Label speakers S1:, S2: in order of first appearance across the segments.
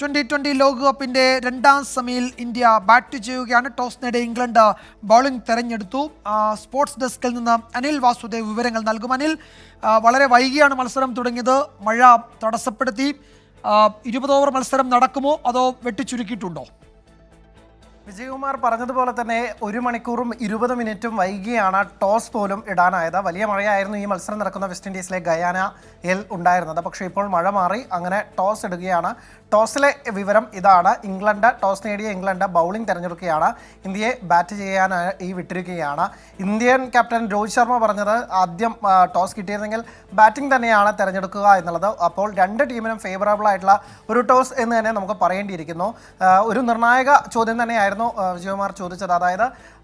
S1: 2020 ലോകകപ്പിന്റെ രണ്ടാം സെമിയിൽ ഇന്ത്യ ബാറ്റ് ചെയ്യുകയാണ്. ടോസ് നേടിയ ഇംഗ്ലണ്ട് ബൗളിംഗ് തെരഞ്ഞെടുത്തു. സ്പോർട്സ് ഡെസ്കിൽ നിന്ന് അനിൽ വാസുദേവ് വിവരങ്ങൾ നൽകും. അനിൽ, വളരെ വൈകിയാണ് മത്സരം തുടങ്ങിയത്. മഴ തടസ്സപ്പെടുത്തി. 20 ഓവർ മത്സരം നടക്കുമോ അതോ വെട്ടിച്ചുരുക്കിയിട്ടുണ്ടോ?
S2: വിജയകുമാർ പറഞ്ഞതുപോലെ തന്നെ 1 മണിക്കൂറും 20 മിനിറ്റും വൈകിയാണ് ടോസ് പോലും ഇടാനായത്. വലിയ മഴയായിരുന്നു ഈ മത്സരം നടക്കുന്ന വെസ്റ്റ് ഇൻഡീസിലെ ഗയാനയിൽ ഉണ്ടായിരുന്നത്. പക്ഷേ ഇപ്പോൾ മഴ മാറി, അങ്ങനെ ടോസ് ഇടുകയാണ്. ടോസിലെ വിവരം ഇതാണ്: ടോസ് നേടിയ ഇംഗ്ലണ്ട് ബൗളിംഗ് തിരഞ്ഞെടുക്കുകയാണ്. ഇന്ത്യയെ ബാറ്റ് ചെയ്യാനായി വിട്ടിരിക്കുകയാണ്. ഇന്ത്യൻ ക്യാപ്റ്റൻ രോഹിത് ശർമ്മ പറഞ്ഞത് ആദ്യം ടോസ് കിട്ടിയിരുന്നെങ്കിൽ ബാറ്റിംഗ് തന്നെയാണ് തിരഞ്ഞെടുക്കുക എന്നുള്ളത്. അപ്പോൾ രണ്ട് ടീമിനും ഫേവറബിൾ ആയിട്ടുള്ള ഒരു ടോസ് എന്ന് തന്നെ നമുക്ക് പറയേണ്ടിയിരിക്കുന്നു. ഒരു നിർണായക ചോദ്യം തന്നെയായിരുന്നു വിജയകുമാർ ചോദിച്ചത്. അതായത്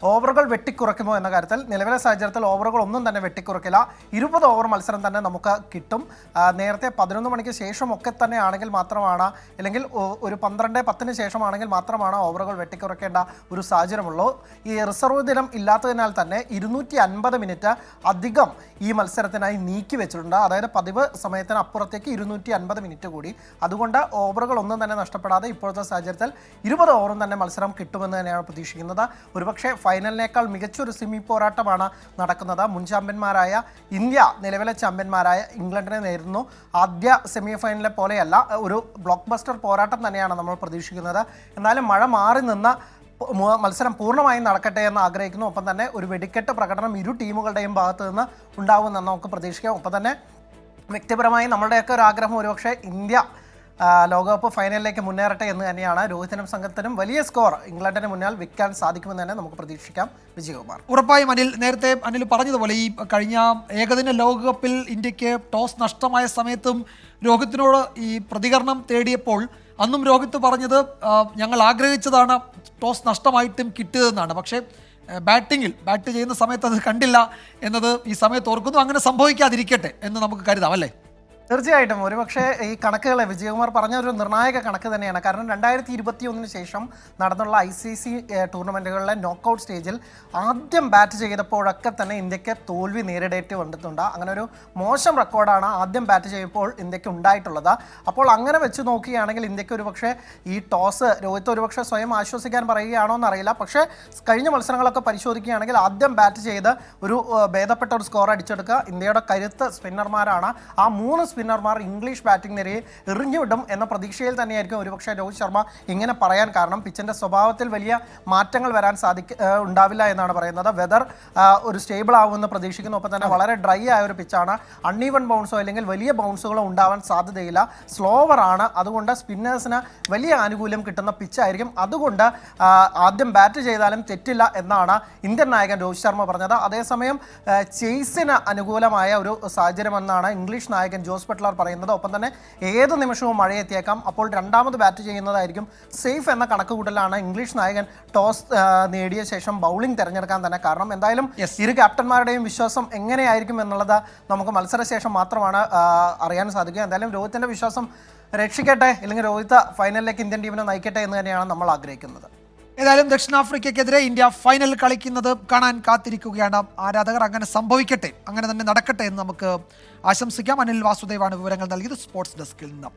S2: ഓവറുകൾ വെട്ടിക്കുറയ്ക്കുമോ എന്ന കാര്യത്തിൽ. നിലവിലെ സാഹചര്യത്തിൽ ഓവറുകൾ ഒന്നും തന്നെ വെട്ടിക്കുറയ്ക്കില്ല. 20 ഓവർ മത്സരം തന്നെ നമുക്ക് കിട്ടും. നേരത്തെ 11 മണിക്ക് ശേഷം ഒക്കെ തന്നെ ആണെങ്കിൽ മാത്രമാണ്, അല്ലെങ്കിൽ ഒരു 12:10 ശേഷമാണെങ്കിൽ മാത്രമാണ് ഓവറുകൾ വെട്ടിക്കുറയ്ക്കേണ്ട ഒരു സാഹചര്യമുള്ളൂ. ഈ റിസർവ് ദിനം ഇല്ലാത്തതിനാൽ തന്നെ 250 മിനിറ്റ് അധികം ഈ മത്സരത്തിനായി നീക്കി വെച്ചിട്ടുണ്ട്. അതായത് പതിവ് സമയത്തിന് അപ്പുറത്തേക്ക് 250 മിനിറ്റ് കൂടി. അതുകൊണ്ട് ഓവറുകൾ ഒന്നും തന്നെ നഷ്ടപ്പെടാതെ ഇപ്പോഴത്തെ സാഹചര്യത്തിൽ 20 ഓവറും തന്നെ മത്സരം കിട്ടുമെന്ന് തന്നെയാണ് പ്രതീക്ഷിക്കുന്നത്. ഒരുപക്ഷെ ഫൈനലിനേക്കാൾ മികച്ചൊരു സെമി പോരാട്ടമാണ് നടക്കുന്നത്. മുൻ ചാമ്പ്യന്മാരായ ഇന്ത്യ നിലവിലെ ചാമ്പ്യന്മാരായ ഇംഗ്ലണ്ടിനെ നേരിടുന്നു. ആദ്യ സെമി ഫൈനലിലെ പോലെയല്ല, ഒരു ബ്ലോക്ക് ബസ്റ്റർ പോരാട്ടം തന്നെയാണ് നമ്മൾ പ്രതീക്ഷിക്കുന്നത്. എന്നാലും മഴ മാറി നിന്ന് മത്സരം പൂർണ്ണമായും നടക്കട്ടെ എന്ന് ആഗ്രഹിക്കുന്നു. ഒപ്പം തന്നെ ഒരു വെടിക്കെട്ട് പ്രകടനം ഇരു ടീമുകളുടെയും ഭാഗത്തു നിന്ന് ഉണ്ടാകുമെന്ന് നമുക്ക് പ്രതീക്ഷിക്കാം. ഒപ്പം തന്നെ വ്യക്തിപരമായി നമ്മളുടെയൊക്കെ ഒരു ആഗ്രഹം ഒരുപക്ഷെ ഇന്ത്യ ലോകകപ്പ് ഫൈനലിലേക്ക് മുന്നേറട്ടെ എന്ന് തന്നെയാണ്. രോഹിത്തിനും സംഘത്തിനും വലിയ സ്കോർ ഇംഗ്ലണ്ടിന് മുന്നിൽ വിൽക്കാൻ സാധിക്കുമെന്ന് തന്നെ നമുക്ക് പ്രതീക്ഷിക്കാം. വിജയകുമാർ,
S1: ഉറപ്പായും അനിൽ, നേരത്തെ അനിൽ പറഞ്ഞതുപോലെ ഈ കഴിഞ്ഞ ഏകദിന ലോകകപ്പിൽ ഇന്ത്യക്ക് ടോസ് നഷ്ടമായ സമയത്തും രോഹിത്തിനോട് ഈ പ്രതികരണം തേടിയപ്പോൾ അന്നും രോഹിത്ത് പറഞ്ഞത് ഞങ്ങൾ ആഗ്രഹിച്ചതാണ് ടോസ് നഷ്ടമായിട്ടും കിട്ടിയതെന്നാണ്. പക്ഷേ ബാറ്റ് ചെയ്യുന്ന സമയത്ത് അത് കണ്ടില്ല എന്നത് ഈ സമയത്ത് ഓർക്കുന്നു. അങ്ങനെ സംഭവിക്കാതിരിക്കട്ടെ എന്ന് നമുക്ക് കരുതാം, അല്ലേ?
S2: തീർച്ചയായിട്ടും. ഒരുപക്ഷെ ഈ കണക്കുകളെ വിജയകുമാർ പറഞ്ഞ ഒരു നിർണായക കണക്ക് തന്നെയാണ്. കാരണം 2021 ശേഷം നടന്നുള്ള ICC ടൂർണമെൻറ്റുകളിലെ നോക്കൗട്ട് സ്റ്റേജിൽ ആദ്യം ബാറ്റ് ചെയ്തപ്പോഴൊക്കെ തന്നെ ഇന്ത്യക്ക് തോൽവി നേരിടേണ്ടി വന്നിട്ടുണ്ട്. അങ്ങനെ ഒരു മോശം റെക്കോർഡാണ് ആദ്യം ബാറ്റ് ചെയ്യുമ്പോൾ ഇന്ത്യക്ക് ഉണ്ടായിട്ടുള്ളത്. അപ്പോൾ അങ്ങനെ വെച്ച് നോക്കുകയാണെങ്കിൽ ഇന്ത്യക്ക് ഒരുപക്ഷെ ഈ ടോസ് രോഹിത്ത് ഒരുപക്ഷെ സ്വയം ആശ്വസിക്കാൻ പറയുകയാണോ എന്നറിയില്ല. പക്ഷേ കഴിഞ്ഞ മത്സരങ്ങളൊക്കെ പരിശോധിക്കുകയാണെങ്കിൽ ആദ്യം ബാറ്റ് ചെയ്ത് ഒരു ഭേദപ്പെട്ട ഒരു സ്കോർ അടിച്ചെടുക്കുക. ഇന്ത്യയുടെ കരുത്ത് സ്പിന്നർമാരാണ്. ആ 3 സ്പിന്നർമാർ ഇംഗ്ലീഷ് ബാറ്റിംഗ് നിരയെ എറിഞ്ഞുവിടും എന്ന പ്രതീക്ഷയിൽ തന്നെയായിരിക്കും ഒരുപക്ഷെ രോഹിത് ശർമ്മ ഇങ്ങനെ പറയാൻ കാരണം. പിച്ചിൻ്റെ സ്വഭാവത്തിൽ വലിയ മാറ്റങ്ങൾ വരാൻ ഉണ്ടാവില്ല എന്നാണ് പറയുന്നത്. വെതർ ഒരു സ്റ്റേബിൾ ആകുമെന്ന് പ്രതീക്ഷിക്കുന്നു. ഒപ്പം തന്നെ വളരെ ഡ്രൈ ആയ ഒരു പിച്ചാണ്. അൺഈവൺ ബൗൺസോ അല്ലെങ്കിൽ വലിയ ബൗൺസുകളോ ഉണ്ടാവാൻ സാധ്യതയില്ല. സ്ലോവറാണ്. അതുകൊണ്ട് സ്പിന്നേഴ്സിന് വലിയ ആനുകൂല്യം കിട്ടുന്ന പിച്ചായിരിക്കും. അതുകൊണ്ട് ആദ്യം ബാറ്റ് ചെയ്താലും തെറ്റില്ല എന്നാണ് ഇന്ത്യൻ നായകൻ രോഹിത് ശർമ്മ പറഞ്ഞത്. അതേസമയം ചേസിന് അനുകൂലമായ ഒരു സാഹചര്യമെന്നാണ് ഇംഗ്ലീഷ് നായകൻ ജോസ് ബട്ട്ലർ പറയുന്നത്. ഒപ്പം തന്നെ ഏത് നിമിഷവും മഴയെത്തിയേക്കാം. അപ്പോൾ രണ്ടാമത് ബാറ്റ് ചെയ്യുന്നതായിരിക്കും സേഫ് എന്ന കണക്കുകൂട്ടലാണ് ഇംഗ്ലീഷ് നായകൻ ടോസ് നേടിയ ശേഷം ബൗളിംഗ് തിരഞ്ഞെടുക്കാൻ തന്നെ കാരണം. എന്തായാലും ഇരു ക്യാപ്റ്റന്മാരുടെയും വിശ്വാസം എങ്ങനെയായിരിക്കും എന്നുള്ളത് നമുക്ക് മത്സരശേഷം മാത്രമാണ് അറിയാൻ സാധിക്കുക. എന്തായാലും രോഹിത്തിന്റെ വിശ്വാസം രക്ഷിക്കട്ടെ, അല്ലെങ്കിൽ രോഹിത് ഫൈനലിലേക്ക് ഇന്ത്യൻ ടീമിനെ നയിക്കട്ടെ എന്ന് തന്നെയാണ് നമ്മൾ ആഗ്രഹിക്കുന്നത്.
S1: ഏതായാലും ദക്ഷിണാഫ്രിക്കയ്ക്കെതിരെ ഇന്ത്യ ഫൈനൽ കളിക്കുന്നത് കാണാൻ കാത്തിരിക്കുകയാണ് ആരാധകർ. അങ്ങനെ സംഭവിക്കട്ടെ, അങ്ങനെ തന്നെ നടക്കട്ടെ എന്ന് നമുക്ക് ആശംസിക്കാം. അനിൽ വാസുദേവാണ് വിവരങ്ങൾ നൽകിയത് സ്പോർട്സ് ഡെസ്കിൽ നിന്ന്.